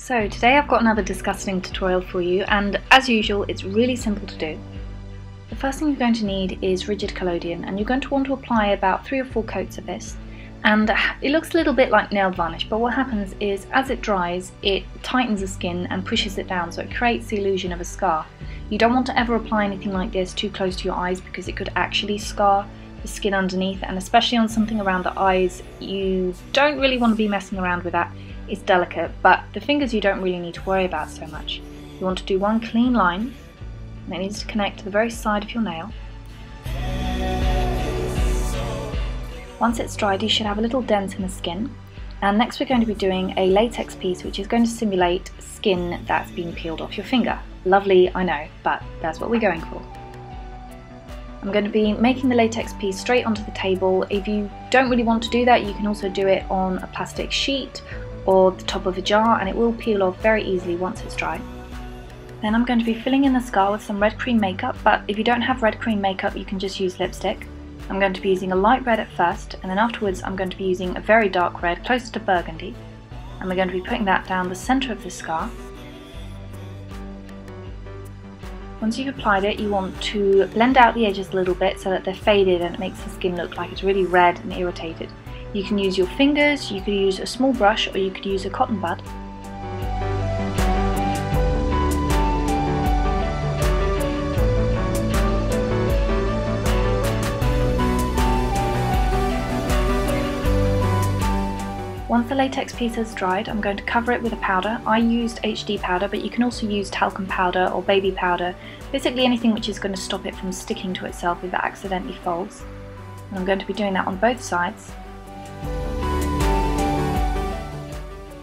So today I've got another disgusting tutorial for you, and as usual it's really simple to do. The first thing you're going to need is rigid collodion, and you're going to want to apply about 3 or 4 coats of this. And it looks a little bit like nail varnish, but what happens is as it dries it tightens the skin and pushes it down, so it creates the illusion of a scar. You don't want to ever apply anything like this too close to your eyes because it could actually scar the skin underneath, and especially on something around the eyes you don't really want to be messing around with that. It's delicate, but the fingers you don't really need to worry about so much. You want to do one clean line, and it needs to connect to the very side of your nail. Once it's dried you should have a little dent in the skin, and next we're going to be doing a latex piece which is going to simulate skin that's been peeled off your finger. Lovely, I know, but that's what we're going for. I'm going to be making the latex piece straight onto the table. If you don't really want to do that, you can also do it on a plastic sheet or the top of a jar, and it will peel off very easily once it's dry. Then I'm going to be filling in the scar with some red cream makeup, but if you don't have red cream makeup you can just use lipstick. I'm going to be using a light red at first, and then afterwards I'm going to be using a very dark red, closer to burgundy, and we're going to be putting that down the centre of the scar. Once you've applied it, you want to blend out the edges a little bit so that they're faded and it makes the skin look like it's really red and irritated. You can use your fingers, you could use a small brush, or you could use a cotton bud. Once the latex piece has dried, I'm going to cover it with a powder. I used HD powder, but you can also use talcum powder or baby powder, basically anything which is going to stop it from sticking to itself if it accidentally folds. And I'm going to be doing that on both sides.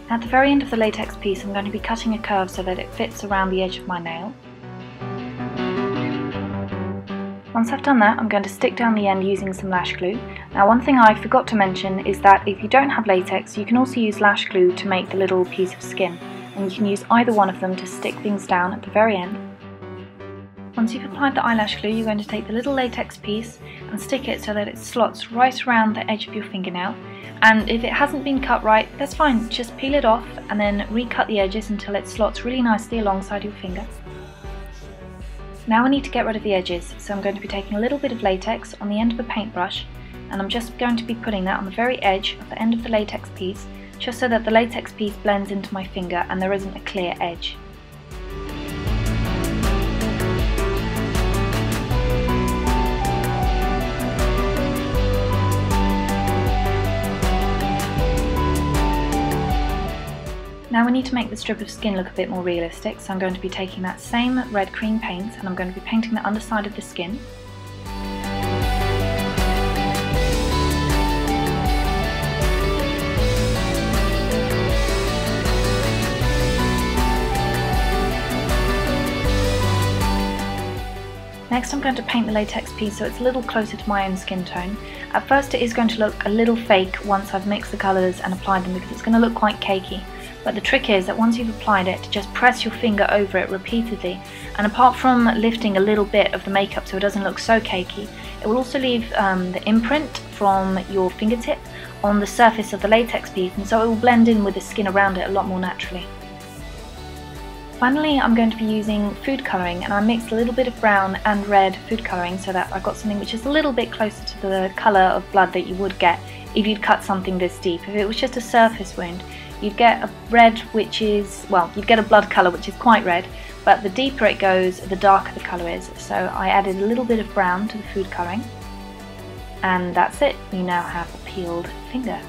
At the very end of the latex piece I'm going to be cutting a curve so that it fits around the edge of my nail. Once I've done that, I'm going to stick down the end using some lash glue. Now, one thing I forgot to mention is that if you don't have latex, you can also use lash glue to make the little piece of skin, and you can use either one of them to stick things down at the very end. Once you've applied the eyelash glue, you're going to take the little latex piece and stick it so that it slots right around the edge of your fingernail. And if it hasn't been cut right, that's fine, just peel it off and then recut the edges until it slots really nicely alongside your finger. Now I need to get rid of the edges, so I'm going to be taking a little bit of latex on the end of a paintbrush, and I'm just going to be putting that on the very edge of the end of the latex piece, just so that the latex piece blends into my finger and there isn't a clear edge. Now we need to make the strip of skin look a bit more realistic, so I'm going to be taking that same red cream paint and I'm going to be painting the underside of the skin. Next I'm going to paint the latex piece so it's a little closer to my own skin tone. At first it is going to look a little fake once I've mixed the colours and applied them because it's going to look quite cakey. But the trick is that once you've applied it, just press your finger over it repeatedly, and apart from lifting a little bit of the makeup so it doesn't look so cakey, it will also leave the imprint from your fingertip on the surface of the latex piece, and so it will blend in with the skin around it a lot more naturally. Finally, I'm going to be using food colouring, and I mixed a little bit of brown and red food colouring so that I've got something which is a little bit closer to the colour of blood that you would get if you'd cut something this deep. If it was just a surface wound, you'd get a red which is, well, you'd get a blood colour which is quite red, but the deeper it goes, the darker the colour is. So I added a little bit of brown to the food colouring, and that's it. You now have a peeled finger.